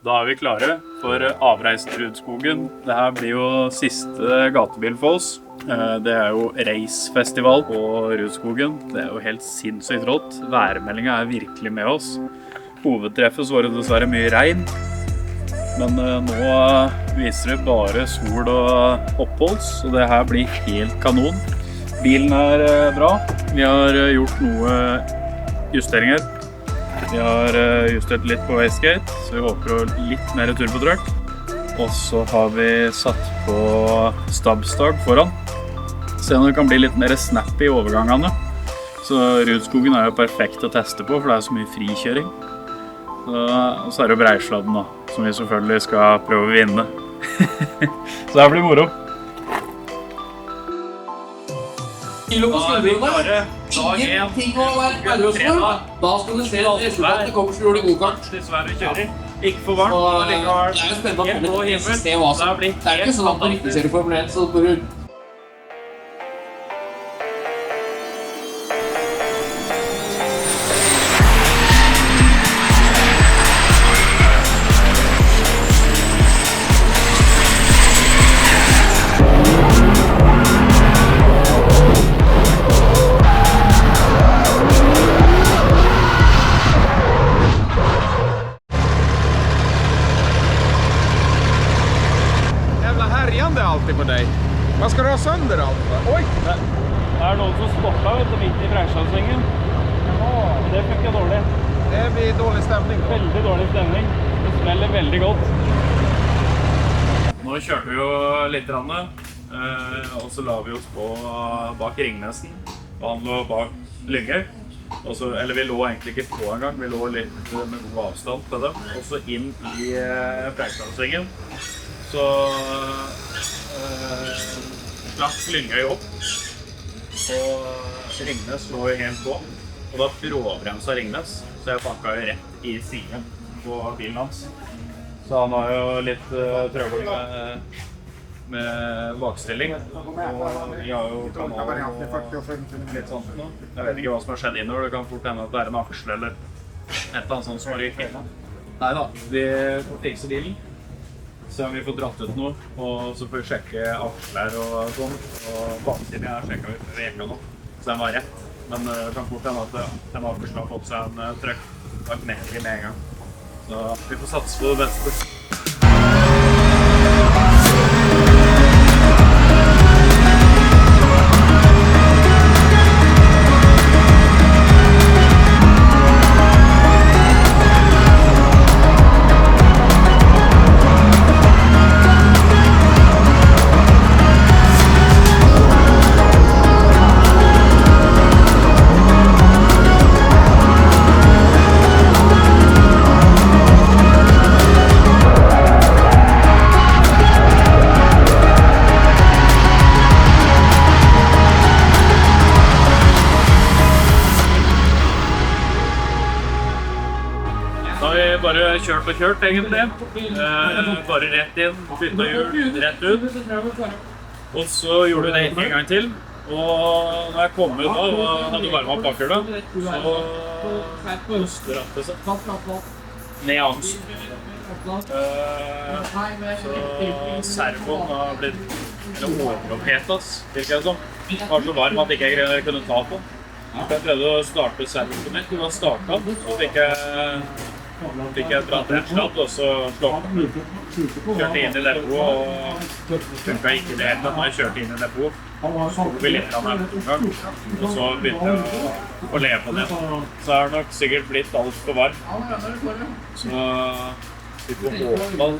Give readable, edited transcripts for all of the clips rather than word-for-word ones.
Da er vi klare for avreisen til Rudskogen. Dette blir jo siste gatebil for oss. Det er jo racefestival på Rudskogen. Det er jo helt sinnssykt rått. Værmeldingen er virkelig med oss. Hovedtreffet så var det dessverre mye regn. Men nå viser det bare sol og oppholds, så det her blir helt kanon. Bilen er bra. Vi har gjort noe justeringer. Vi har justert litt på wastegate, så vi håper litt mer tur på trøkk. Og så har vi satt på stabstag foran. Se om det kan bli litt mer snappy i overgangene. Så Rudskogen er jo perfekt å teste på, for det er så mye frikjøring. Og så er det jo Breisladden da, som vi selvfølgelig skal prøve å vinne. Så det blir moro. Da er vi klare. Ingenting å være oss for. Da skal du se resultatet kommer så gjør det godkart. Dessverre kjører. Ikke for varmt. Det er jo spennende å se hva som det er ikke sånn at du ikke kjører Formel 1, så får du alltid på dig. Vad ska du ha sönder allt? Oj! Det er noen som stoppet midt i Breislandsvingen. Det funker dårlig. Det blir dårlig stemning då. Veldig dårlig stemning. Det smeller veldig godt. Nå kjørte vi jo litt og så la vi oss på bak Ringnesen. Og han lå bak Lynge. Eller vi lå egentlig ikke på en gang, vi lå litt med god avstand til dem. Og så inn i Breislandsvingen. Så slapp Lyngøy opp, og Ringnes lå jo helt på, og da bråbremsa Ringnes, så jeg pakka jo rett i siden på bilen hans. Så han har jo litt trøbbel med bakstilling, og vi har jo kanalen litt sånt nå. Jeg vet ikke hva som har skjedd innover, det kan fort hende at det er en aksel eller et eller annet sånt som har rykt. Neida, vi får fikse bilen. Så vi får dratt ut noe, og så får vi sjekke aksler og sånn. Og baksiden her sjekket vi før vi gikk nå, så den var rett. Men det kan fort hende at den akselen har fått seg en trøkk. Det var knekelig med en gang. Så vi får satse på det beste. Bare kjørt og kjørt egentlig. Bare rett inn, bytta hjul, rett ut. Og så gjorde vi det en gang til. Og når jeg kom ut da, og hadde varmet opp bakhjulet, så strattet seg ned angst. Så servoen har blitt overopphetet, virker det som. Det var så varm at jeg ikke kunne ta på. Jeg prøvde å starte servoen på nytt, og da startet den, så fikk jeg et bra trettsladd, og så kjørte inn i depot, og funket ikke det helt når jeg kjørte inn i depot. Så vi litt av meg på gang, og så begynte jeg å leve på det. Så er det nok sikkert blitt alt for varm. Så vi får håpe at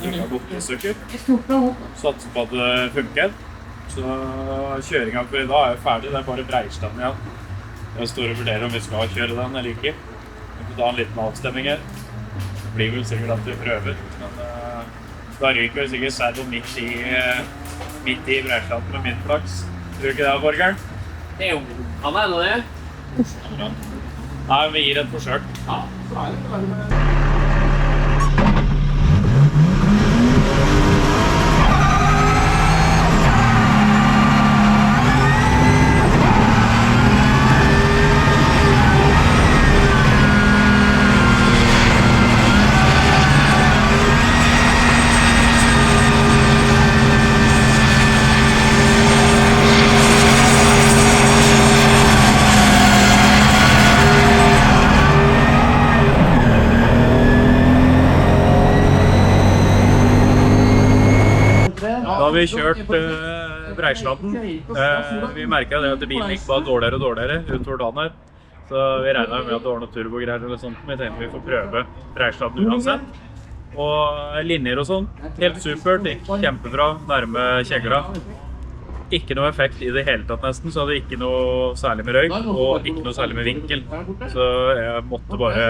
ingen har gått i stykker. Satser på at det funker. Så kjøringen for i dag er jo ferdig, det er bare Breisladden igjen. Jeg står og vurderer om vi skal kjøre den eller ikke. Vi får ta en liten avstemning her. Det blir vel sikkert at vi prøver, men da ryker vi sikkert servo midt i Breisladden med min flaks. Tror du ikke det, Borgeren? Jo, han er enda det. Nei, vi gir et forsøk. Ja, så er det. har vi kjørt Breisladden. Vi merket det at bilen gikk bare dårligere og dårligere utover dagen her. Så vi regnet med at det var noe turbogreier eller sånt, men jeg tenkte vi får prøve Breisladden uansett. Og linjer og sånn, helt supert, gikk kjempebra, nærme kjegla. Ikke noe effekt i det hele tatt nesten, så hadde ikke noe særlig med røyk, og ikke noe særlig med vinkel. Så jeg måtte bare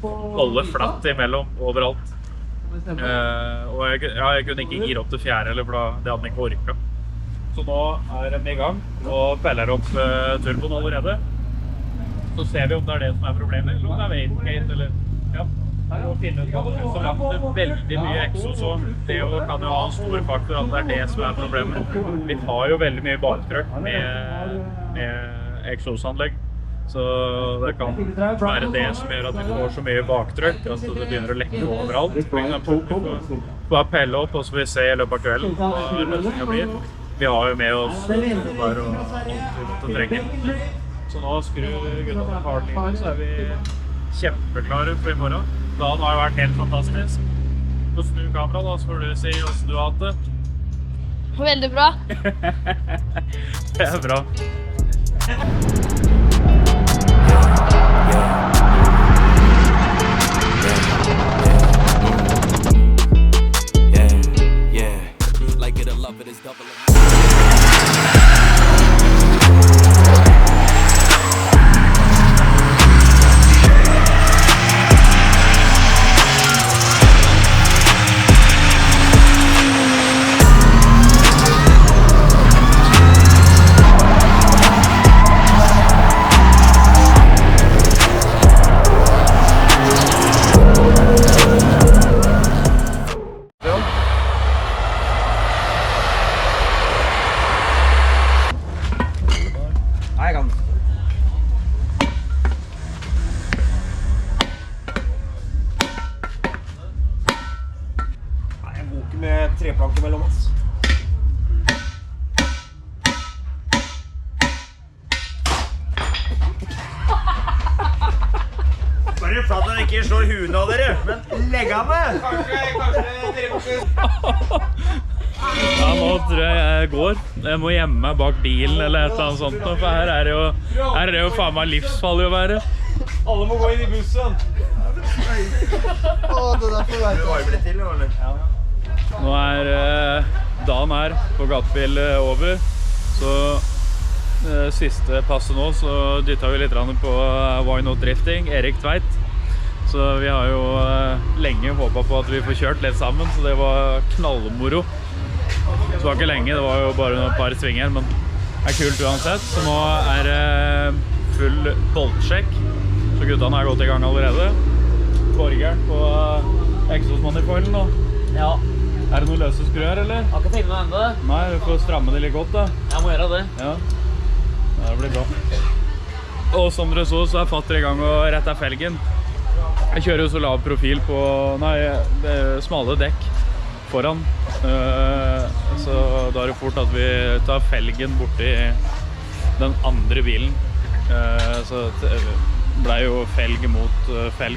holde flatt imellom, overalt. Og jeg kunne ikke gire opp til fjerde, eller for det hadde den ikke orket. Så nå er den i gang, og peller opp turboen allerede. Så ser vi om det er det som er problemet, eller om det er wastegate, eller ja. Og finne ut så langt det veldig mye eksos, og det kan jo ha en stor faktor at det er det som er problemet. Vi har jo veldig mye baktrykk med eksosanlegg, så det kan være det som gjør at vi får så mye baktrykk, at det begynner å lekke overalt. For eksempel, bare pelle opp, og så vil vi se i løpet av kvelden hva løsningen blir. Vi har jo med oss bare å trenge. Så nå skrur guttene hardlinjen, så er vi kjempeklare for i morgen. Dagen har jo vært helt fantastisk. Så snu kamera da, så får du si hvordan du har hatt det. Veldig bra. Det er bra. Med treplanker mellom oss. Bare for at han ikke slår huene av dere, men legg av meg! Ja, nå tror jeg går. Jeg må gjemme meg bak bilen eller et eller annet sånt, for her er det jo faen meg livsfarlig å være. Alle må gå inn i bussen. Åh, det der får være. Du varmer litt til, eller? Ja. Nå er dagen her på gatebil over, så siste passet nå så dyttet vi litt på Why Not Drifting, Erik Tveit. Så vi har jo lenge håpet på at vi får kjørt litt sammen, så det var knallmoro. Så det var ikke lenge, det var jo bare noen par svinger, men det er kult uansett. Så nå er det full boltsjekk, så guttene er gått i gang allerede. Borgeren på exhaust-manifolden nå. Ja. Er det noen løse skruer, eller? Har ikke tenkt meg enda. Nei, du får stramme det litt godt da. Jeg må gjøre det. Ja, det blir bra. Og som dere så er fatter i gang å rette felgen. Jeg kjører jo så lav profil på, smale dekk foran. Så da er det fort at vi tar felgen borti den andre bilen. Så det ble jo felg mot felg.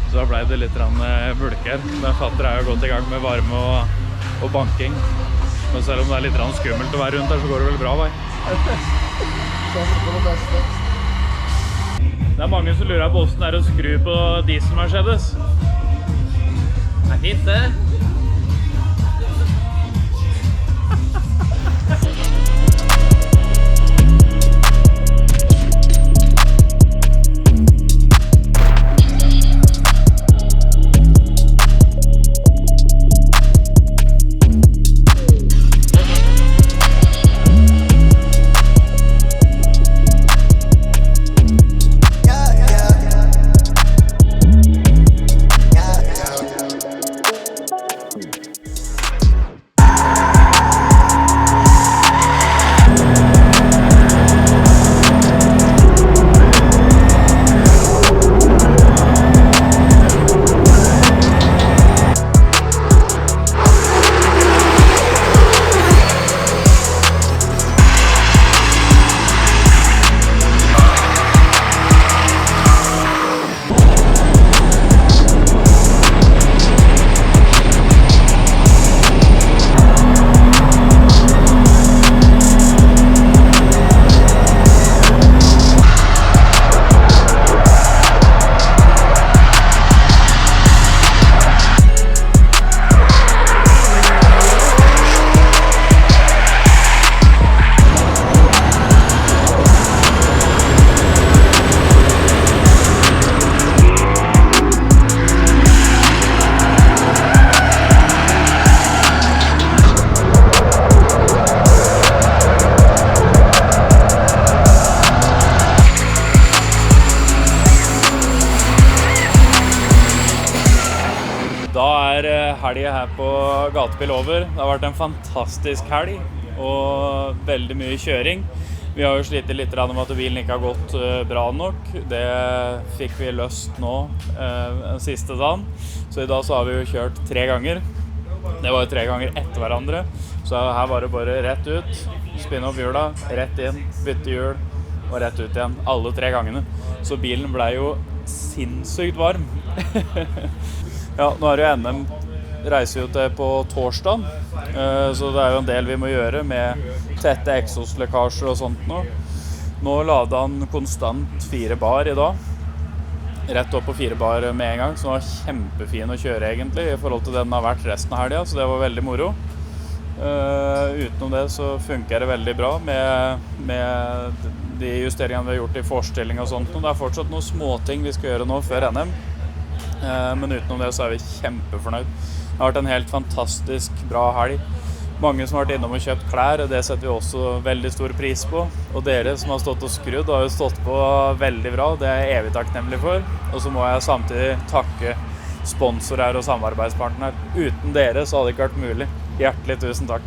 Så da ble det litt bulker. Men fatter er jo godt i gang med varme og banking. Men selv om det er litt skummelt å være rundt her, så går det vel bra vei. Det er mange som lurer på hvordan det er å skru på diesel Mercedes. Det er fint, det. helgen her på Gatebil over. Det har vært en fantastisk helg og veldig mye kjøring. Vi har jo slitt litt om at bilen ikke har gått bra nok. Det fikk vi løst nå den siste dagen. Så i dag så har vi jo kjørt 3 ganger. Det var jo 3 ganger etter hverandre. Så her var det bare rett ut, spinne opp hjula, rett inn, bytte hjul og rett ut igjen. Alle 3 gangene. Så bilen ble jo sinnssykt varm. Ja, nå er det jo NM. Reiser jo til på torsdag, så det er jo en del vi må gjøre med tette eksoslekkasjer og sånt nå. Nå ladet han konstant 4 bar i dag, rett opp på 4 bar med en gang, så den var kjempefin å kjøre egentlig i forhold til den har vært resten av helgen, så det var veldig moro. Utenom det så funker det veldig bra med de justeringene vi har gjort i forstilling og sånt. Det er fortsatt noen småting vi skal gjøre nå før NM, men utenom det så er vi kjempefornøyd. Det har vært en helt fantastisk bra helg. Mange som har vært innom og kjøpt klær, og det setter vi også veldig stor pris på. Og dere som har stått og skrudd har jo stått på veldig bra, det er jeg evig takknemlig for. Og så må jeg samtidig takke sponsorer og samarbeidspartner. Uten dere så hadde det ikke vært mulig. Hjertelig tusen takk.